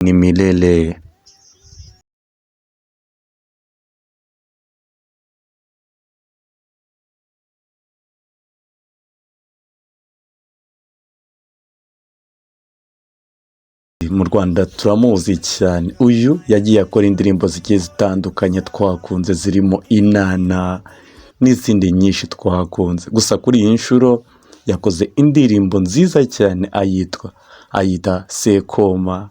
ni milele. Mu Rwanda turamuzi cyane, uyu yagiye akora indirimbo zigiye zitandukanye twakunze zirimo Inana n'izindi nyinshi twakunze, gusa kuri iyi nshuro yakoze indirimbo nziza cyane ayita Sekoma.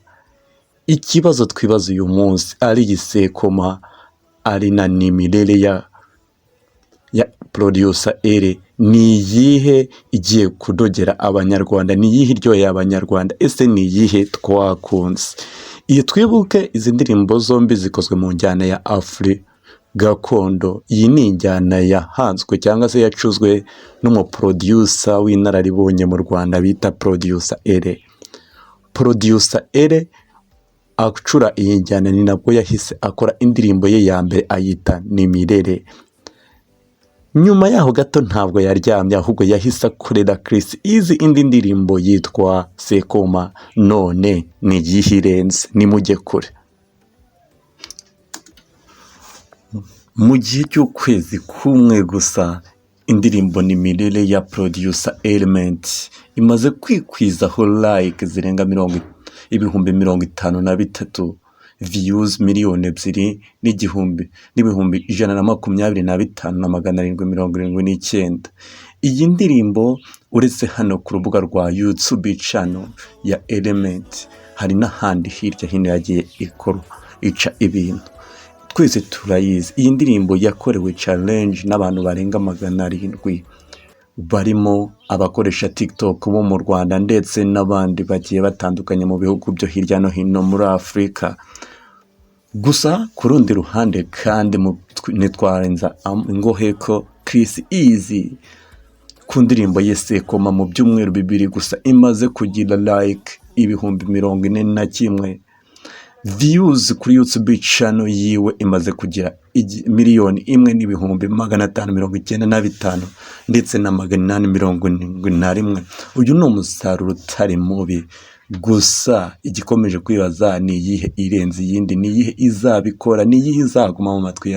Ikibazo twibaza uyu munsi, ari iyi Sekoma ari na ni milele ya producer Ere, ni iyihe igiye kudogera abanyarwanda, ni iyihe iryoheye abanyarwanda, ese ni iyihe twakunze? Iyo twibuke izi ndirimbo zombi zikozwe mu njyana ya Afri gakondo. Iyi ni injyana yahanzwe cyangwa se yacuzwe n'umuproducer w'inararibonye mu Rwanda bita producer Ere. Producer Ere acura iyi njyana ni nabwo yahise akora indirimbo ye ya mbere ayita ni milele. Nyuma yaho gato ntabwo yaryamye, ahubwo yahise akorera Chris Easy indi ndirimbo yitwa Sekoma. None ni iyihe irenze? Nimujye kure. Mu gihe cy'ukwezi kumwe gusa, indirimbo ni milele ya producer Element imaze kwikwizaho like zirenga ibihumbi 53, views 2,000,000 n'ibihumbi 125,779. Iyi ndirimbo uretse hano ku rubuga rwa YouTube channel ya Element, hari n'ahandi hirya hino yagiye ica ibintu. Twese turayizi, iyi ndirimbo yakorewe challenge n'abantu barenga 700, barimo abakoresha TikTok bo mu Rwanda ndetse n'abandi bagiye batandukanye mu bihugu byo hirya no hino muri Afurika. Gusa ku rundi ruhande kandi ntitwarenza ingohe ko Chris Easy ku ndirimbo ye Sekoma mu byumweru 2 gusa imaze kugira like ibihumbi 41. Views kuri YouTube channel yiwe imaze kugira 1,195,595 ndetse na 871. Uyu ni umusaruro utari mubi, gusa igikomeje kwibaza ni iyihe irenze iyindi, ni iyihe izabikora, ni iyihe izaguma mu matwi